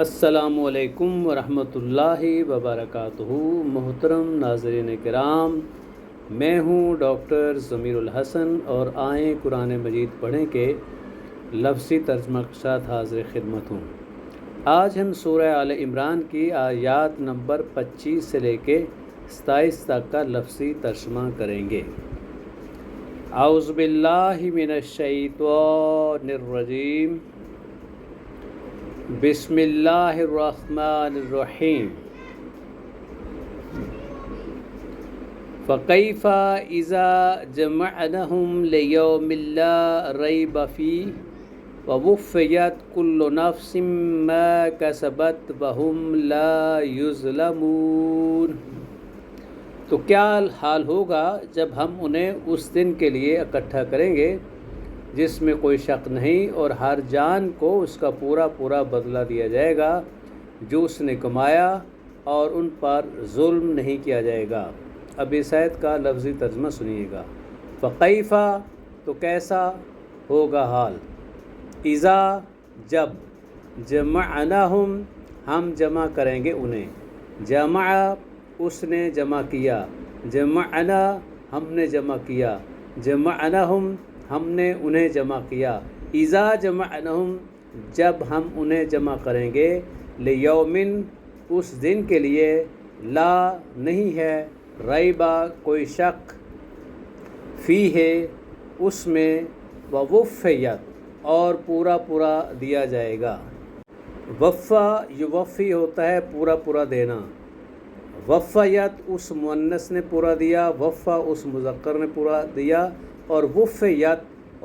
السلام علیکم ورحمۃ اللہ وبرکاتہ۔ محترم ناظرین کرام، میں ہوں ڈاکٹر ضمیر الحسن اور آئیں قرآن مجید پڑھیں کے لفظی ترجمہ کے ساتھ حاضر خدمت ہوں۔ آج ہم سورہ آل عمران کی آیات نمبر 25 سے لے کے 27 تک کا لفظی ترجمہ کریں گے۔ اعوذ باللہ من الشیطان الرجیم، بسم اللہ الرحمن الرحیم۔ فَكَيْفَ إِذَا جَمَعْنَاهُمْ لِيَوْمٍ لَا رَيْبَ فِيهِ وَوُفِّيَتْ كُلُّ نَفْسٍ مَا كَسَبَتْ وَهُمْ لَا يُظْلَمُونَ۔ تو کیا حال ہوگا جب ہم انہیں اس دن کے لیے اکٹھا کریں گے جس میں کوئی شک نہیں، اور ہر جان کو اس کا پورا پورا بدلہ دیا جائے گا جو اس نے کمایا، اور ان پر ظلم نہیں کیا جائے گا۔ اب اس آیت کا لفظی ترجمہ سنیے گا۔ فَكَيْفَ تو کیسا ہوگا حال، اذا جب، جمعناہم ہم جمع کریں گے انہیں، جمع اس نے جمع کیا، جمعنا ہم نے جمع کیا، جمعناہم ہم نے انہیں جمع کیا، اذا جمعناہم جب ہم انہیں جمع کریں گے، لیومن اس دن کے لیے، لا نہیں ہے، ریبا کوئی شک، فیہ اس میں، ووفیت اور پورا پورا دیا جائے گا۔ وفا یوفی ہوتا ہے پورا پورا دینا، وفیت اس مؤنث نے پورا دیا، وفا اس مذکر نے پورا دیا، اور وفیت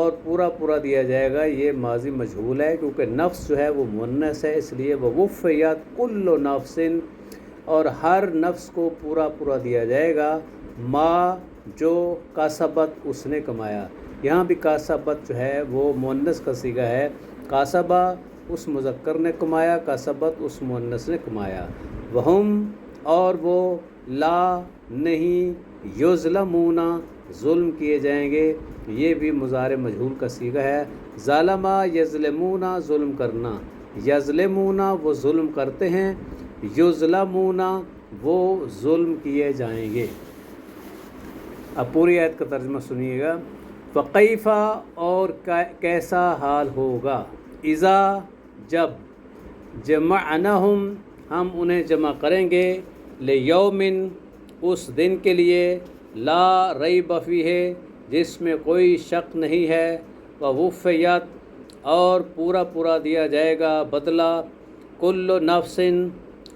اور پورا پورا دیا جائے گا، یہ ماضی مجہول ہے کیونکہ نفس جو ہے وہ مؤنث ہے، اس لیے وہ وفیت کل نفس، اور ہر نفس کو پورا پورا دیا جائے گا، ما جو کاسبت اس نے کمایا۔ یہاں بھی کاسبت جو ہے وہ مؤنث کا صیغہ ہے، کاسبہ اس مذکر نے کمایا، کاسبت اس مؤنث نے کمایا۔ وہم اور وہ، لا نہیں، یظلمون ظلم کیے جائیں گے، یہ بھی مضارع مجہول کا صیغہ ہے۔ ظالمہ یظلمون ظلم کرنا، یظلمون وہ ظلم کرتے ہیں، یظلمون وہ ظلم کیے جائیں گے۔ اب پوری آیت کا ترجمہ سنیے گا۔ فَكَيْفَ اور کیسا حال ہوگا، اذا جب، جمعناہم ہم انہیں جمع کریں گے، لیومن اس دن کے لیے، لا ریب فیہ جس میں کوئی شک نہیں ہے، ووفیت اور پورا پورا دیا جائے گا بدلہ، کل نفس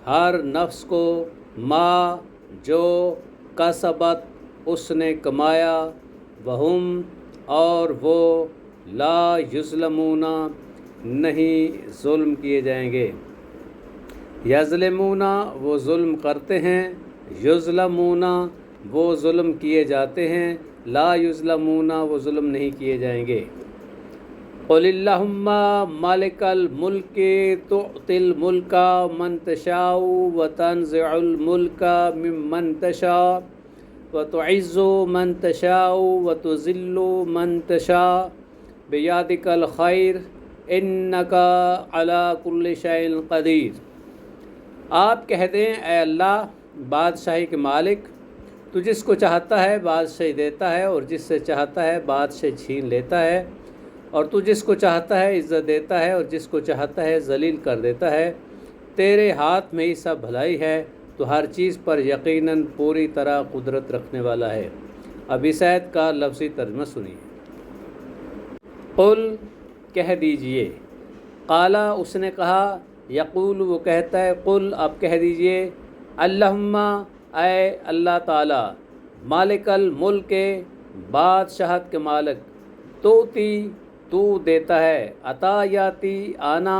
ہر نفس کو، ما جو کسبت اس نے کمایا، وہم اور وہ، لا یظلمون نہیں ظلم کیے جائیں گے۔ یظلمون وہ ظلم کرتے ہیں، یظلمون وہ ظلم کیے جاتے ہیں، لا یظلمون وہ ظلم نہیں کیے جائیں گے۔ قل اللہم مالک الملک تؤتی الملک من تشاء وتنزع الملک ممن تشاء وتعز من تشاء وتذل من تشاء بیدک الخیر انک علی کل شیء قدیر۔ آپ کہہ دیں، اے اللہ بادشاہی کے مالک، تو جس کو چاہتا ہے بادشاہی دیتا ہے، اور جس سے چاہتا ہے بادشاہی چھین لیتا ہے، اور تو جس کو چاہتا ہے عزت دیتا ہے، اور جس کو چاہتا ہے ذلیل کر دیتا ہے۔ تیرے ہاتھ میں ہی سب بھلائی ہے، تو ہر چیز پر یقیناً پوری طرح قدرت رکھنے والا ہے۔ اب اس آیت کا لفظی ترجمہ سنیے۔ قل کہہ دیجئے، قالا اس نے کہا، یقول وہ کہتا ہے، قل آپ کہہ دیجئے، اللہم اے اللہ تعالی، مالک الملک بادشاہت کے مالک، توتی تو دیتا ہے، عطا یاتی آنا،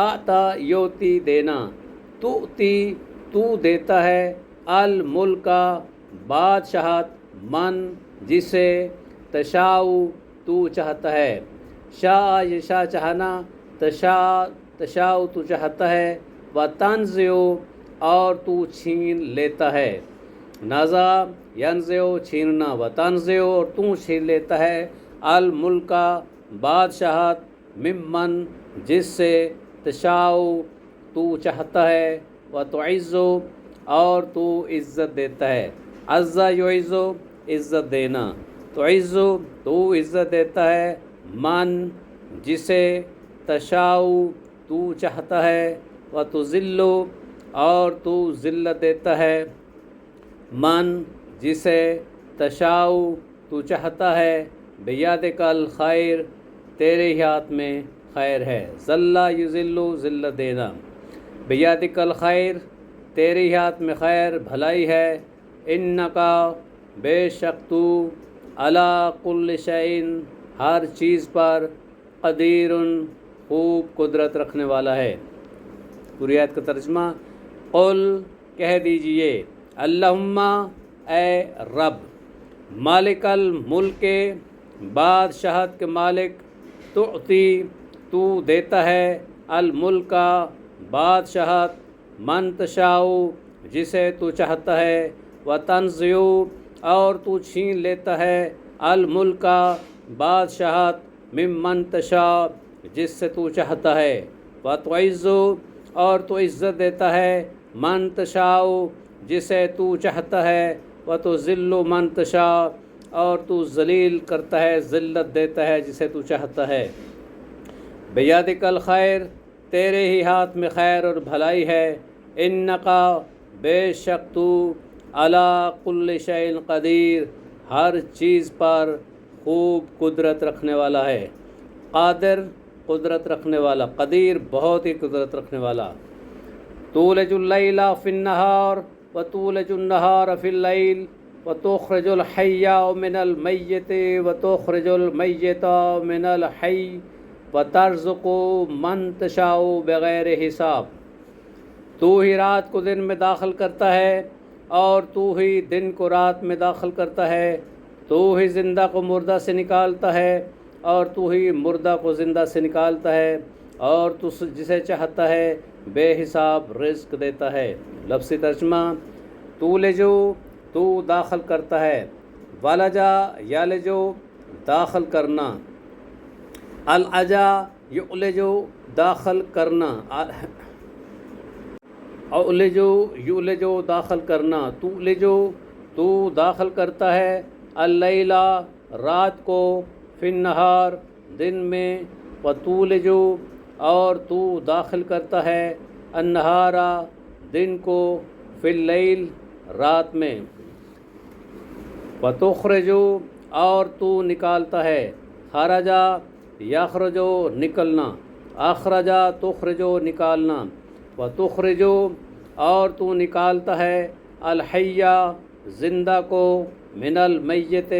اعطا یوتی دینا، توتی تو دیتا ہے، الملک بادشاہت، من جسے، تشاء تو چاہتا ہے، شاء یشاء چاہنا، تشاء تو چاہتا ہے، وتنزع اور تو چھین لیتا ہے، نزع ینزع چھیننا، وتنزع اور تو چھین لیتا ہے، الملک بادشاہت، ممن جس سے، تشاء تو چاہتا ہے، و تعزو اور تو عزت دیتا ہے، عزا یعزو عزت دینا، تعزو تو عزت دیتا ہے، من جسے، تشاؤ تو چاہتا ہے، و تذلو اور تو ذلت دیتا ہے، من جسے، تشاؤ تو چاہتا ہے، بیادک الخیر تیرے ہی ہاتھ میں خیر ہے، ذلہ یذلو ذلت دینا، بیادک الخیر تیرے ہی ہاتھ میں خیر بھلائی ہے، انکا بے شک تو، علی کل شیء ہر چیز پر، قدیر خوب قدرت رکھنے والا ہے۔ پوری آیت کا ترجمہ، قل کہہ دیجئے، اللہم اے رب، مالک الملک بادشاہت کے مالک، تعطی تو دیتا ہے، الملک بادشاہت، من تشاء جسے تو چاہتا ہے، و تنزع اور تو چھین لیتا ہے، الملک بادشاہت، ممن تشاء جس سے تو چاہتا ہے، و تعز اور تو عزت دیتا ہے، من تشاء جسے تو چاہتا ہے، و تذل من تشاء اور تو ذلیل کرتا ہے، ذلت دیتا ہے جسے تو چاہتا ہے، بیادک الخیر تیرے ہی ہاتھ میں خیر اور بھلائی ہے، انکا بے شک تو، علی کل شیء قدیر ہر چیز پر خوب قدرت رکھنے والا ہے، قادر قدرت رکھنے والا، قدیر بہت ہی قدرت رکھنے والا، تولج اللیل فی النہار و تولج النہار فی اللیل و تخرج الحی من المیت و تخرج المیت من الحی و ترزق من تشاء بغیر حساب، تو ہی رات کو دن میں داخل کرتا ہے اور تو ہی دن کو رات میں داخل کرتا ہے، تو ہی زندہ کو مردہ سے نکالتا ہے اور تو ہی مردہ کو زندہ سے نکالتا ہے، اور تو جسے چاہتا ہے بے حساب رزق دیتا ہے۔ لفظی ترجمہ، تولجو تو داخل کرتا ہے، ولجا یلجو داخل کرنا، العجا یعلجو داخل کرنا، اولجو یولجو داخل کرنا، تولجو تو داخل کرتا ہے، اللیلہ رات کو، فی النہار دن میں، و تولجو اور تو داخل کرتا ہے، النہارا دن کو، فی اللیل رات میں، و تخرجو اور تو نکالتا ہے، خرجا یخرجو نکلنا، اخرجا تخرجو نکالنا، و تخرجو اور تو نکالتا ہے، الحیہ زندہ کو، من المیت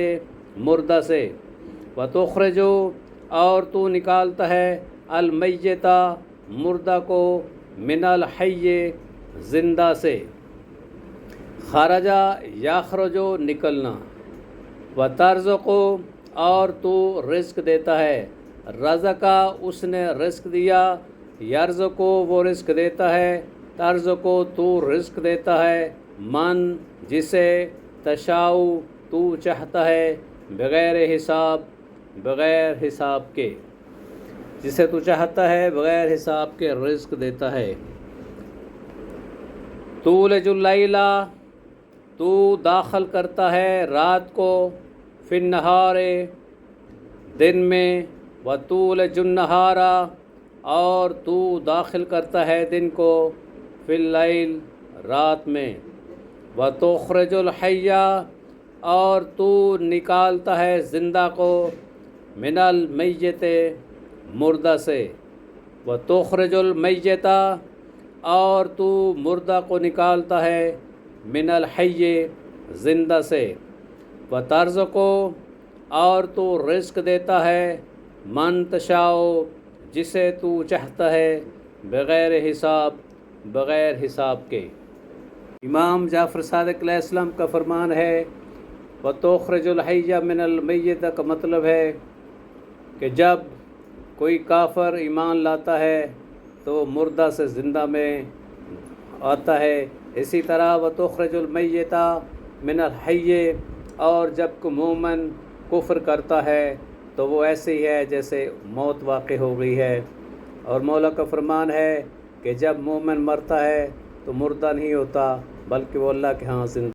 مردہ سے، و تخرجو اور تو نکالتا ہے، المیتہ مردہ کو، من الحی زندہ سے، خرجا یخرجو نکلنا، و ترزقو اور تو رزق دیتا ہے، رزقا اس نے رزق دیا، یرزقو وہ رزق دیتا ہے، ترزقو تو رزق دیتا ہے، من جسے، تشاؤ تو چاہتا ہے، بغیر حساب بغیر حساب کے، جسے تو چاہتا ہے بغیر حساب کے رزق دیتا ہے، تولج اللیل تو داخل کرتا ہے رات کو، فی النہار دن میں، و تولج النہار اور تو داخل کرتا ہے دن کو، فی اللیل رات میں، و تخرج الحی اور تو نکالتا ہے زندہ کو، من المیت مردہ سے، و تخرج المیتہ اور تو مردہ کو نکالتا ہے، من الحی زندہ سے، و ترزقو اور تو رزق دیتا ہے، من تشاء جسے تو چاہتا ہے، بغیر حساب بغیر حساب کے۔ امام جعفر صادق علیہ السلام کا فرمان ہے، وَتُخْرِجُ الْحَيَّ مِنَ الْمَيِّتِ کا مطلب ہے کہ جب کوئی کافر ایمان لاتا ہے تو مردہ سے زندہ میں آتا ہے، اسی طرح وَتُخْرِجُ الْمَيِّتَ مِنَ الْحَيِّ اور جب کوئی مومن کفر کرتا ہے تو وہ ایسے ہی ہے جیسے موت واقع ہو گئی ہے۔ اور مولا کا فرمان ہے، کہ جب مومن مرتا ہے تو مردہ نہیں ہوتا بلکہ وہ اللہ کے ہاں زندہ